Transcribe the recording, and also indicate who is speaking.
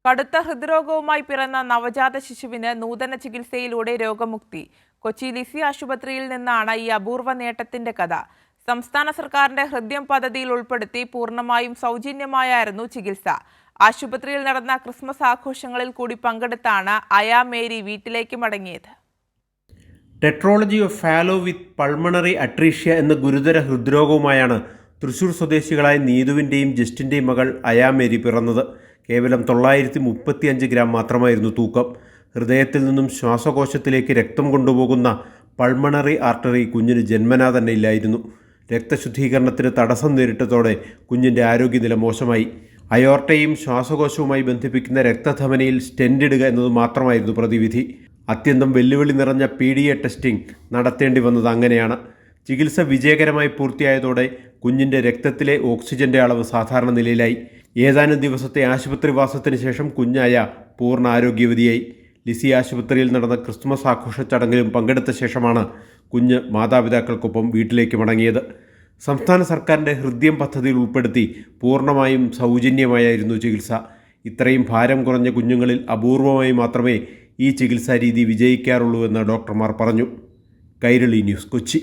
Speaker 1: കടുത്ത ഹൃദ്രോഗവുമായി പിറന്ന നവജാത ശിശുവിന് നൂതന ചികിത്സയിലൂടെ രോഗമുക്തി. കൊച്ചി ലിസി ആശുപത്രിയിൽ നിന്നാണ് ഈ അപൂർവ നേട്ടത്തിന്റെ കഥ. സംസ്ഥാന സർക്കാരിന്റെ ഹൃദ്യം പദ്ധതിയിൽ ഉൾപ്പെടുത്തി പൂർണ്ണമായും സൗജന്യമായായിരുന്നു ചികിത്സ. ആശുപത്രിയിൽ നടന്ന ക്രിസ്മസ് ആഘോഷങ്ങളിൽ കൂടി പങ്കെടുത്താണ് അയാ മേരി വീട്ടിലേക്ക് മടങ്ങിയത്.
Speaker 2: Tetralogy of fallow with pulmonary atresia എന്ന ഗുരുതര ഹൃദ്രോഗവുമായാണ് തൃശൂർ സ്വദേശികളായ നീതുവിൻ്റെയും ജസ്റ്റിൻ്റെയും മകൾ അയാ മേരി പിറന്നത്. കേവലം 935 ഗ്രാം മാത്രമായിരുന്നു തൂക്കം. ഹൃദയത്തിൽ നിന്നും ശ്വാസകോശത്തിലേക്ക് രക്തം കൊണ്ടുപോകുന്ന പൾമണറി ആർട്ടറി കുഞ്ഞിന് ജന്മനാ തന്നെ ഇല്ലായിരുന്നു. രക്തശുദ്ധീകരണത്തിന് തടസ്സം നേരിട്ടതോടെ കുഞ്ഞിൻ്റെ ആരോഗ്യനില മോശമായി. അയോർട്ടയും ശ്വാസകോശവുമായി ബന്ധിപ്പിക്കുന്ന രക്തധമനിയിൽ സ്റ്റെൻ്റ് ഇടുക എന്നത് മാത്രമായിരുന്നു പ്രതിവിധി. അത്യന്തം വെല്ലുവിളി നിറഞ്ഞ PDA ടെസ്റ്റിംഗ് നടത്തേണ്ടി വന്നത് അങ്ങനെയാണ്. ചികിത്സ വിജയകരമായി പൂർത്തിയായതോടെ കുഞ്ഞിൻ്റെ രക്തത്തിലെ ഓക്സിജന്റെ അളവ് സാധാരണ നിലയിലായി. ഏതാനും ദിവസത്തെ ആശുപത്രിവാസത്തിന് ശേഷം കുഞ്ഞായ പൂർണ്ണ ആരോഗ്യവതിയായി. ലിസി ആശുപത്രിയിൽ നടന്ന ക്രിസ്മസ് ആഘോഷ ചടങ്ങിലും പങ്കെടുത്ത ശേഷമാണ് കുഞ്ഞ് മാതാപിതാക്കൾക്കൊപ്പം വീട്ടിലേക്ക് മടങ്ങിയത്. സംസ്ഥാന സർക്കാരിൻ്റെ ഹൃദ്യം പദ്ധതിയിൽ ഉൾപ്പെടുത്തി പൂർണ്ണമായും സൗജന്യമായിരുന്നു ചികിത്സ. ഇത്രയും ഭാരം കുറഞ്ഞ കുഞ്ഞുങ്ങളിൽ അപൂർവമായി മാത്രമേ ഈ ചികിത്സാ രീതി വിജയിക്കാറുള്ളൂ എന്ന് ഡോക്ടർമാർ പറഞ്ഞു. കൈരളി ന്യൂസ്, കൊച്ചി.